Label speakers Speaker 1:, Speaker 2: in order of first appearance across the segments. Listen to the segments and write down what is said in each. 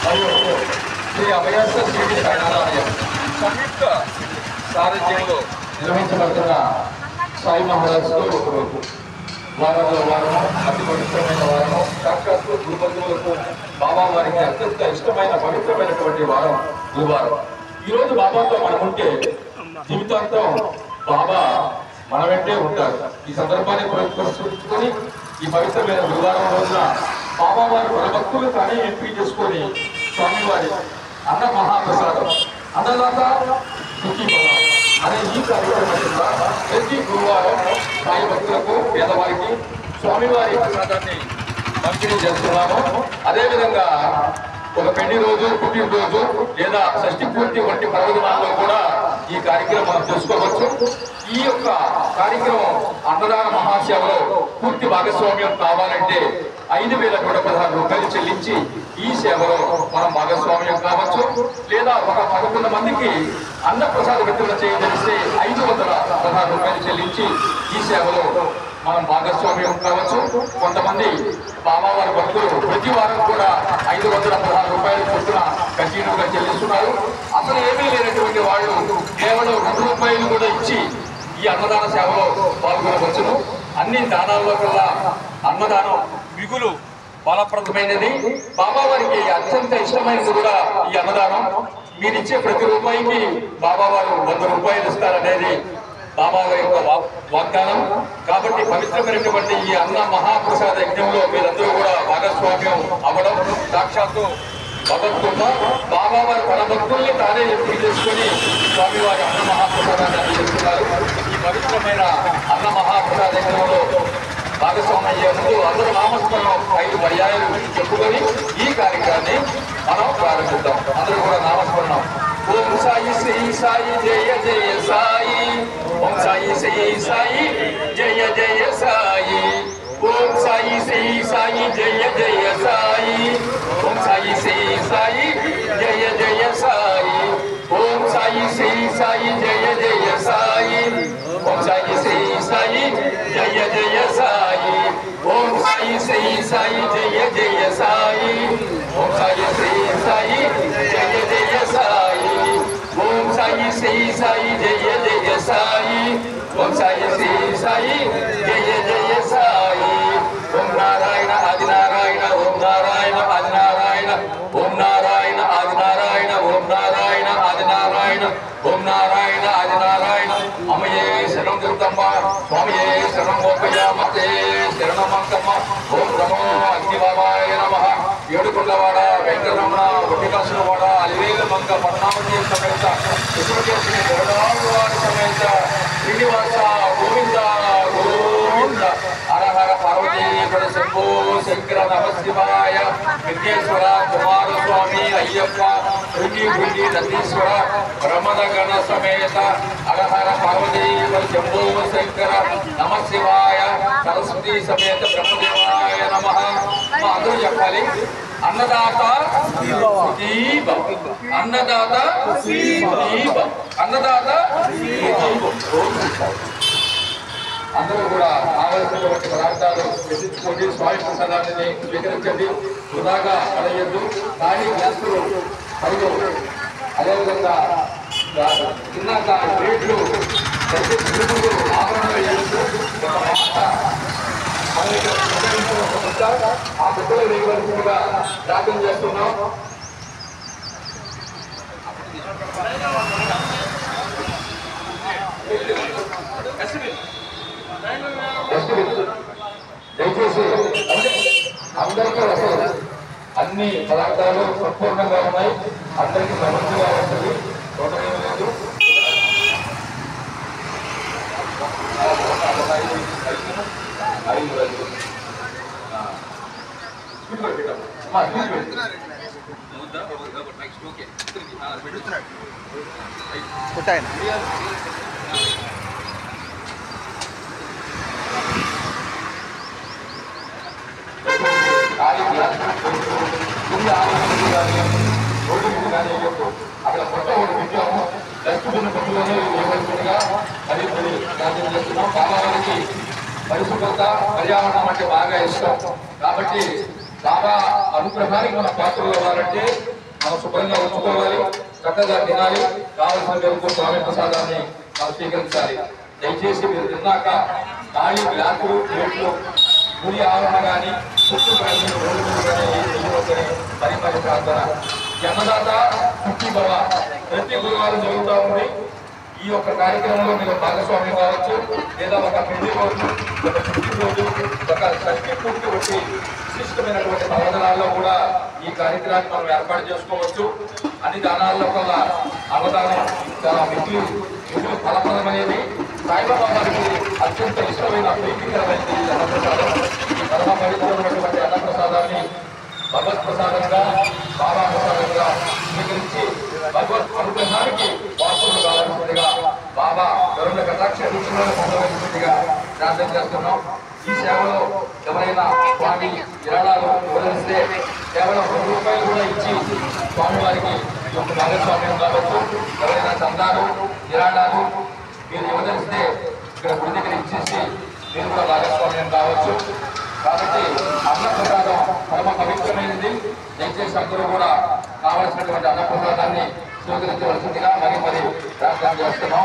Speaker 1: మరియు శ్రీ అభయాస శ్రీ శరణాలయం సంయుక్త సారథ్యంలో నిర్వహించబడుతున్న సాయి మహారాజుతో ఒకరోజు వారంలో వారము అతి పవిత్రమైన వారము సాక్షాత్తు గురుబంధువులకు బాబా వారికి అత్యంత ఇష్టమైన పవిత్రమైనటువంటి వారం గురువారం. ఈరోజు బాబాతో మనం ఉంటే జీవితాంతం బాబా మన వెంటే ఉంటారు. ఈ సందర్భాన్ని పురస్కరించుకొని ఈ పవిత్రమైన గురువారం రోజున బాబా వారి మన భక్తులు కానీ ఎంపిక చేసుకొని స్వామివారి అన్న మహాప్రసాదం అన్నదాత సుఖీ భవ అనే ఈ కార్యక్రమం ప్రతి గురువారం సాయి భక్తులకు పేదవారికి స్వామివారి ప్రసాదాన్ని పంపిణీ చేస్తున్నాము. అదేవిధంగా ఒక పెళ్లి రోజు, పుట్టినరోజు లేదా షష్ఠి పూర్తి వంటి పర్వదినాల్లో కూడా ఈ కార్యక్రమం మనం చేసుకోవచ్చు. ఈ యొక్క కార్యక్రమం అన్నదాన మహాసేవలో పూర్తి భాగస్వామ్యం కావాలంటే 5,116 రూపాయలు చెల్లించి ఈ సేవలో మనం భాగస్వామ్యం కావచ్చు. లేదా ఒక 11 మందికి అన్న ప్రసాద వితరణ చేయదలిస్తే 516 రూపాయలు చెల్లించి ఈ సేవలో మనం భాగస్వామ్యం కావచ్చు. కొంతమంది బాబావారి భక్తులు ప్రతి వారం కూడా 516 రూపాయలు చొప్పున కంటిన్యూగా చెల్లిస్తున్నారు. అసలు ఏమీ లేనటువంటి వాళ్ళు కేవలం 2 రూపాయలు కూడా ఇచ్చి ఈ అన్నదాన సేవలో పాల్గొనవచ్చును. అన్ని దానాల్లో కల్లా అన్నదానం మిగులు ఫలప్రదమైనది. బాబావారికి అత్యంత ఇష్టమైనది కూడా ఈ అన్నదానం. మీరిచ్చే ప్రతి రూపాయికి బాబావారు 100 రూపాయలు ఇస్తారనేది బాబావారి యొక్క వాగ్దానం. కాబట్టి పవిత్రమైనటువంటి ఈ అన్న మహాప్రసాద యజ్ఞంలో మీరందరూ కూడా భాగస్వామ్యం అవ్వడం సాక్షాత్తు భగవద్గీత బాబావారి తన భక్తుల్ని తానే ఎంపిక చేసుకొని స్వామివారి అన్న మహాప్రసాదాన్ని అందిస్తున్నారు. ఈ పవిత్రమైన అన్న మహాప్రసాద యజ్ఞంలో భాగస్వామ్యం అయ్యే ముందు అందరూ నామస్మరణం 5 పర్యాయాలు చెప్పుకొని ఈ కార్యక్రమాన్ని మనం ప్రారంభిద్దాం. అందరూ కూడా నామస్మరణం. ఓం సాయి శ్రీ సాయి జయ జయ సాయి, ఓం సాయి శ్రీ సాయి జయ జయ సాయి, ఓం సాయి శ్రీ సాయి జయ జయ సాయి, ఓం సాయి శ్రీ సాయి జయ జయ సాయి, ఓం సాయి శ్రీ సాయి జయ జయ సాయి, ఓం సాయి శ్రీ సాయి జయ జయ సాయి, ఓం సాయి శ్రీ సాయి జయ జయ సాయి, ఓం సాయి శ్రీ సాయి జయ జయ సాయి, ఓం సాయి శ్రీ సాయి జయ జయ సాయి, ఓం సాయి శ్రీ సాయి జయ జయ సాయి. ఓం నారాయణ ఆది నారాయణ, ఓం నారాయణ ఆది నారాయణ, ఓం నారాయణ ఆది నారాయణ, ఓం నారాయణ ఆది నారాయణ, ఓం నారాయణ ఆది నారాయణ. అమయే శరణం దుర్గమ్మ, స్వామియే శరణం గోపయామతే శరణమంకమ్మ. ఓం నమో అగ్నిబాబాయ నమః. ఏడుకొండవాడ వెంకటరమణ, ఒట్టికాసులవాడ, అలివేలు మంగ పట్టణామతి సమేత విష్ణుకేశ్వరి గరుడాళ్వారి సమేత శ్రీనివాస గోవింద గోవింద. హర హర పార్వతీపద శంభో శంకర నమ శివాయ. విఘ్నేశ్వర కుమారస్వామి అయ్యప్ప భృంగి భృంగి నందీశ్వర బ్రహ్మద గణ సమేత హర హర పార్వతీపద శంభో శంకర నమ శివాయ. సరస్వతి సమేత బ్రహ్మదేవాయ నమః. అందరూ చెప్పాలి. అన్నదాత దీప, అన్నదాత దీప, అన్నదాత అందరూ కూడా కావలసినటువంటి పదార్థాలు ఎత్తించుకోండి. స్వామి ప్రసాదాన్ని స్వీకరించండి. వృధాగా పడేయద్దు. కానీ గ్లాసులు మరియు అదేవిధంగా తిన్నాక ప్లేట్లు ఆభరణలు వేయవచ్చు. ఆ బిడ్డలు వేయవలసిందిగా ప్రార్థన చేస్తున్నాం. దయచేసి అందరికీ అసలు అన్ని పదార్థాలు సంపూర్ణంగా ఉన్నాయి. అందరికీ సమృద్ధిగా ఉంటుంది. తోటమేమీ లేదు. అక్కడ కొత్త ఒకటి పెట్టాము. డస్ట్బిన్ పట్టులోనే వేయవలసిందిగా మరి ప్రార్థన చేస్తున్నాం. బాబావారికి పరిశుభ్రత పర్యావరణం అంటే బాగా ఇష్టం. కాబట్టి బాబా అనుగ్రహానికి మన పాత్రలు అవ్వాలంటే మనం శుభ్రంగా ఉంచుకోవాలి, చక్కగా తినాలి, కావలసిన మేరకు స్వామి ప్రసాదాన్ని మనం స్వీకరించాలి. దయచేసి మీరు తిన్నాక ఖాళీ గ్లాసులు ప్లేట్లు గురి ఆవరణ కానీ చుట్టూ కానీ మరి మరి ప్రార్థన. జన్మదాత సుఖీ భవ ప్రతి గురువారం జరుగుతూ ఉంది. ఈ యొక్క కార్యక్రమంలో మీరు భాగస్వామ్యం కావచ్చు, లేదా ఒక పెళ్లి రోజు, ఒక పుట్టినరోజు, ఒక షష్ఠి పూర్తి వచ్చి విశిష్టమైనటువంటి పర్వదనాల్లో కూడా ఈ కార్యక్రమాన్ని మనం ఏర్పాటు చేసుకోవచ్చు. అన్ని దానాల్లో కల్లా అన్నదానం చాలా మిగులు ఫలప్రదమైనది. సాయిబాబా గారికి అత్యంత ఇష్టమైన ప్రీతికరమైనది అన్నప్రసాదం. పరమ పవిత్రమైనటువంటి అన్నప్రసాదాన్ని భగవత్ ప్రసాదంగా, బాబా ప్రసాదంగా స్వీకరించి భగవత్ అనుగ్రహానికి వాసులు కావాల్సిందిగా, బాబా కరుణ కటాక్ష దృష్టిలో పొందవలసిందిగా ప్రార్థన చేస్తున్నాం. ఈ సేవలో ఎవరైనా స్వామి విరాళాలు ఇవ్వదలిస్తే కేవలం ₹1 కూడా ఇచ్చి స్వామి వారికి యొక్క భాగస్వామ్యం కావచ్చు. ఎవరైనా చందాలు విరాళాలు మీరు ఇవ్వదలిస్తే ఇక్కడ గుడి దగ్గర ఇచ్చేసి మీరు కూడా భాగస్వామ్యం కావచ్చు. కాబట్టి అన్నప్రసాదం పరమ పవిత్రమైనది. దయచేసి అందరూ కూడా కావలసినటువంటి అన్నప్రసాదాన్ని స్వీకరించవలసిందిగా మరి మరి ప్రార్థన చేస్తున్నాం.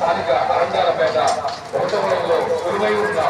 Speaker 1: స్థానిక అరంగాలపేట ఒకటో లైన్లో కొలువై ఉన్న